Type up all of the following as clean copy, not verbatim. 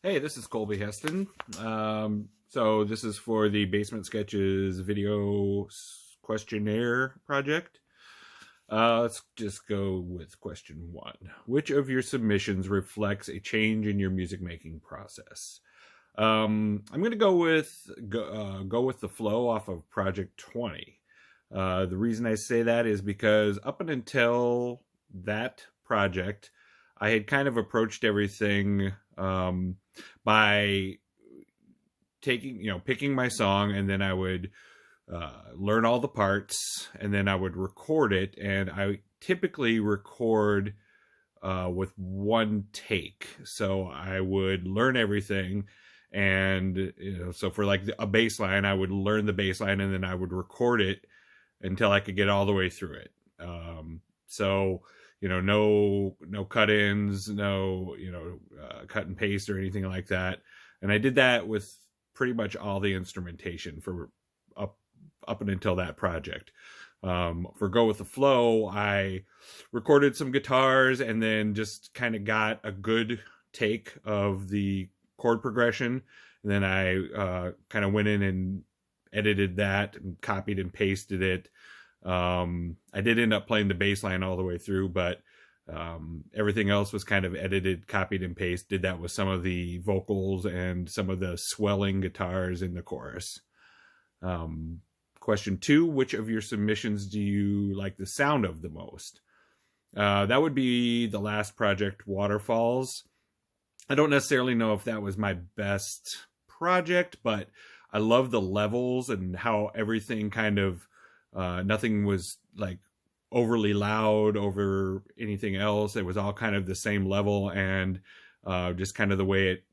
Hey, this is Colby Heston. So this is for the Basement Sketches video questionnaire project. Let's just go with question one. Which of your submissions reflects a change in your music making process? I'm going to go with the flow off of Project 20. The reason I say that is because up until that project, I had kind of approached everything by picking my song, and then I would learn all the parts, and then I would record it. And I typically record with one take. So I would learn everything. And, so for like a bass line, I would learn the bass line and then I would record it until I could get all the way through it. So, no cut-ins, no, cut and paste or anything like that. And I did that with pretty much all the instrumentation for up and until that project. For Go With The Flow, I recorded some guitars and then just kind of got a good take of the chord progression. And then I kind of went in and edited that and copied and pasted it. I did end up playing the bass line all the way through, but everything else was kind of edited, copied and pasted. Did that with some of the vocals and some of the swelling guitars in the chorus. Question two, which of your submissions do you like the sound of the most? That would be the last project, Waterfalls. I don't necessarily know if that was my best project, but I love the levels and how everything kind of, nothing was like overly loud over anything else. It was all kind of the same level, and just kind of the way it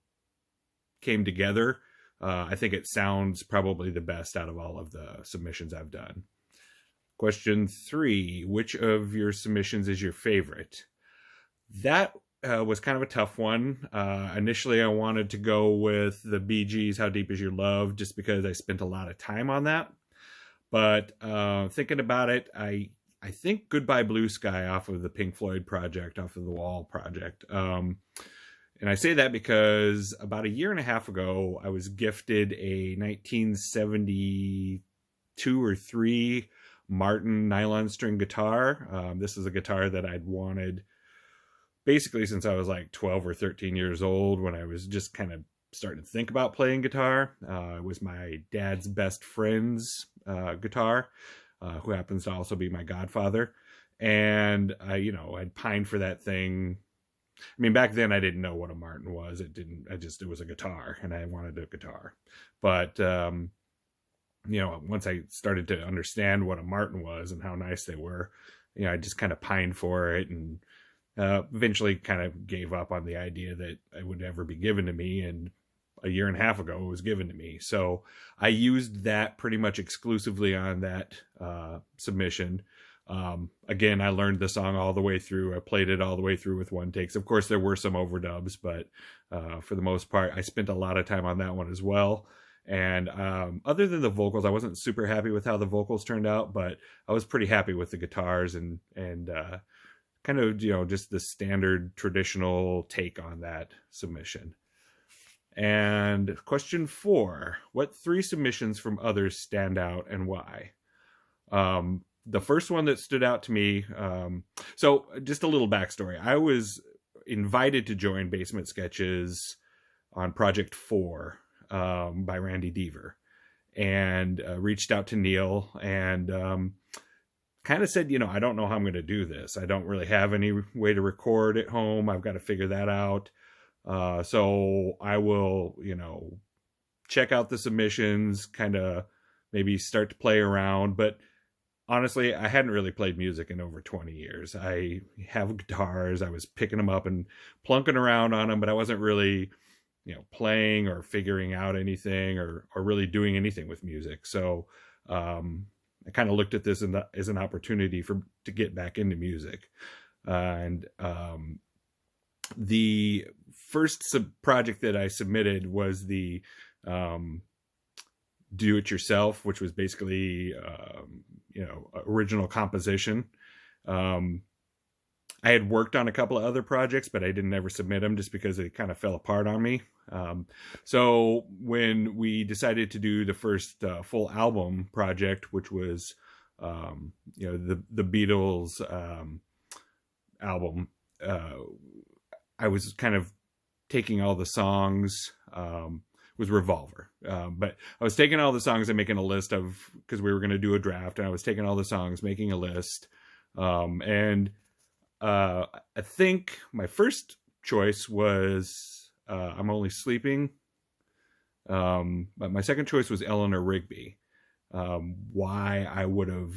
came together. I think it sounds probably the best out of all of the submissions I've done. Question three, which of your submissions is your favorite? That was kind of a tough one. Initially, I wanted to go with the Bee Gees, How Deep Is Your Love, just because I spent a lot of time on that. But thinking about it, I think Goodbye Blue Sky off of the Pink Floyd project, off of the Wall project. And I say that because about a year and a half ago, I was gifted a 1972 or 3 Martin nylon string guitar. This is a guitar that I'd wanted basically since I was like 12 or 13 years old, when I was just kind of starting to think about playing guitar. It was my dad's best friend's guitar, who happens to also be my godfather. And I'd pined for that thing. I mean, back then I didn't know what a Martin was. It was a guitar, and I wanted a guitar. But, once I started to understand what a Martin was and how nice they were, I just kind of pined for it, and eventually kind of gave up on the idea that it would ever be given to me. And a year and a half ago, it was given to me. So I used that pretty much exclusively on that submission. Again, I learned the song all the way through. I played it all the way through with one takes. Of course, there were some overdubs, but for the most part, I spent a lot of time on that one as well. And other than the vocals, I wasn't super happy with how the vocals turned out, but I was pretty happy with the guitars and kind of, just the standard traditional take on that submission. And question 4, what 3 submissions from others stand out and why? The first one that stood out to me, so just a little backstory. I was invited to join Basement Sketches on Project 4 by Randy Deaver, and reached out to Neil and kind of said, I don't know how I'm going to do this. I don't really have any way to record at home. I've got to figure that out. So I will, check out the submissions, kind of maybe start to play around. But honestly, I hadn't really played music in over 20 years. I have guitars. I was picking them up and plunking around on them, but I wasn't really, playing or figuring out anything or really doing anything with music. So I kind of looked at this as an opportunity to get back into music. And the first project that I submitted was the Do It Yourself, which was basically, original composition. I had worked on a couple of other projects, but I didn't ever submit them just because they kind of fell apart on me. So when we decided to do the first full album project, which was the Beatles album, I was kind of taking all the songs. Was Revolver, but I was taking all the songs and making a list of, because we were going to do a draft, and I was taking all the songs, making a list, and I think my first choice was I'm Only Sleeping, but my second choice was Eleanor Rigby. Why I would have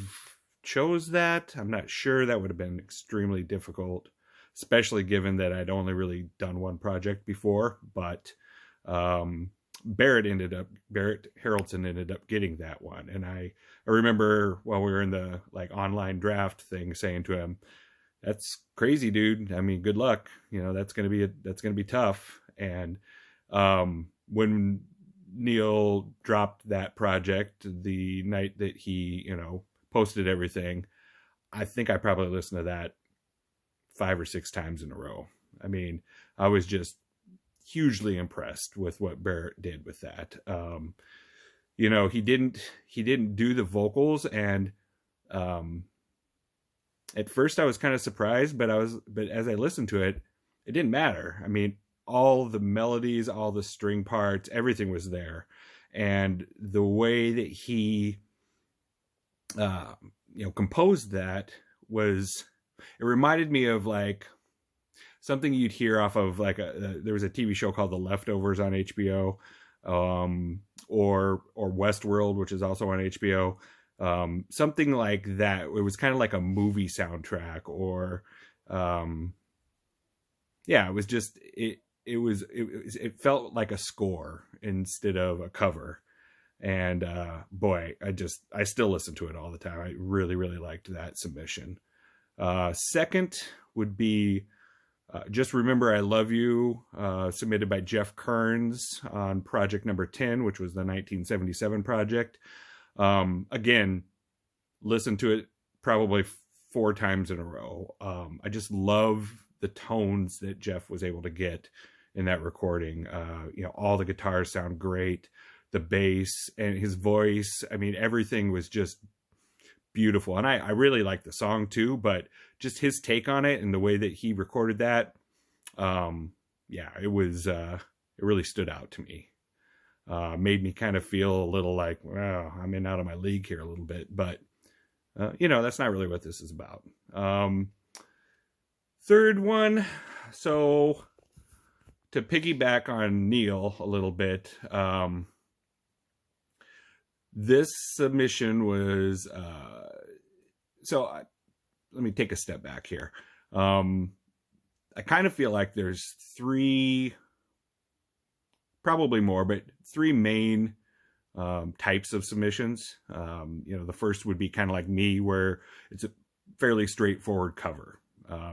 chose that, I'm not sure. That would have been extremely difficult, especially given that I'd only really done one project before. But Barrett Haraldson ended up getting that one, and I remember while we were in the like online draft thing saying to him, "That's crazy, dude. I mean, good luck. You know, that's gonna be tough." And when Neil dropped that project the night that he posted everything, I think I probably listened to that 5 or 6 times in a row. I mean, I was just hugely impressed with what Barrett did with that. He didn't do the vocals, and at first I was kind of surprised, but as I listened to it, it didn't matter. I mean, all the melodies, all the string parts, everything was there. And the way that he composed that it reminded me of like something you'd hear off of like there was a TV show called The Leftovers on HBO, or Westworld, which is also on HBO. Something like that. It was kind of like a movie soundtrack, or it was just it felt like a score instead of a cover. And boy, I still listen to it all the time. I really, really liked that submission. Second would be Just Remember I Love You, submitted by Jeff Kearns on project number 10, which was the 1977 project. Again, listened to it probably 4 times in a row. I just love the tones that Jeff was able to get in that recording. All the guitars sound great. The bass and his voice, I mean, everything was just beautiful. And I really like the song too, but just his take on it and the way that he recorded that, it really stood out to me. Made me kind of feel a little like, wow, I'm in out of my league here a little bit, but that's not really what this is about. Third one, so to piggyback on Neil a little bit, this submission was let me take a step back here. I kind of feel like there's 3, probably more, but 3 main types of submissions. The first would be kind of like me, where it's a fairly straightforward cover.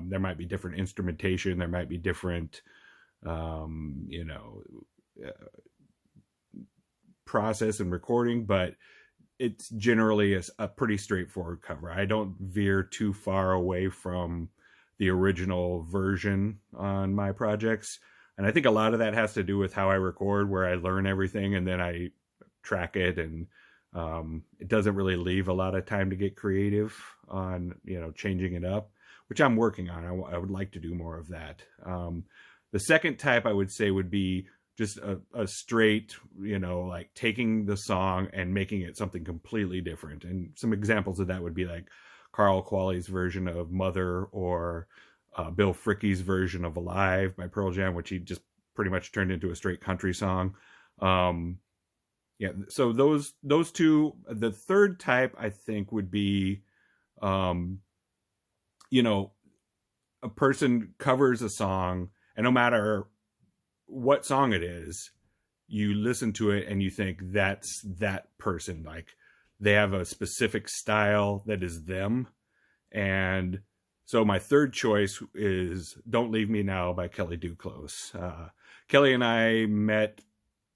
There might be different instrumentation, there might be different process and recording, but it's generally a pretty straightforward cover. I don't veer too far away from the original version on my projects. And I think a lot of that has to do with how I record, where I learn everything and then I track it, and it doesn't really leave a lot of time to get creative on, changing it up, which I'm working on. I would like to do more of that. The second type I would say would be just a straight, like taking the song and making it something completely different. And some examples of that would be like Carl Qualley's version of Mother, or Bill Fricke's version of Alive by Pearl Jam, which he just pretty much turned into a straight country song. So those 2. The third type I think would be, a person covers a song, and no matter what song it is, you listen to it and you think that's that person. Like, they have a specific style that is them. And so my third choice is Don't Leave Me Now by Kelly Duclos. Kelly and I met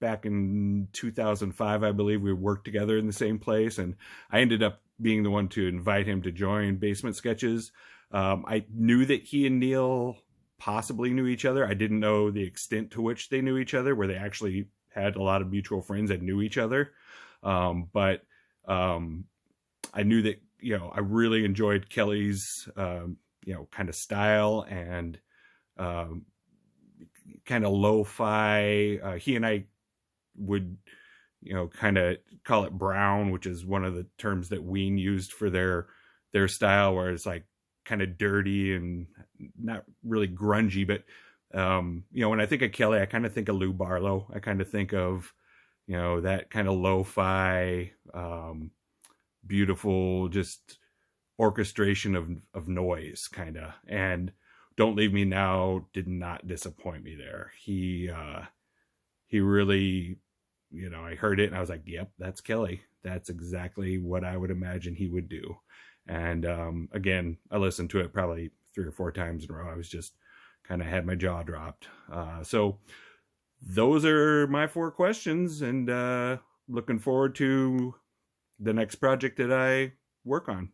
back in 2005, I believe. We worked together in the same place, and I ended up being the one to invite him to join Basement Sketches. I knew that he and Neil possibly knew each other. I didn't know the extent to which they knew each other, where they actually had a lot of mutual friends that knew each other. But I knew that, I really enjoyed Kelly's, kind of style and kind of lo-fi. He and I would, kind of call it brown, which is one of the terms that Ween used for their style, where it's like kind of dirty and not really grungy. But when I think of Kelly, I kind of think of Lou Barlow. I kind of think of that kind of lo-fi, beautiful, just orchestration of noise, kind of. And Don't Leave Me Now did not disappoint me there. He really, I heard it and I was like, yep, that's Kelly. That's exactly what I would imagine he would do. And again, I listened to it probably 3 or 4 times in a row. I was just kind of had my jaw dropped. So those are my 4 questions, and looking forward to the next project that I work on.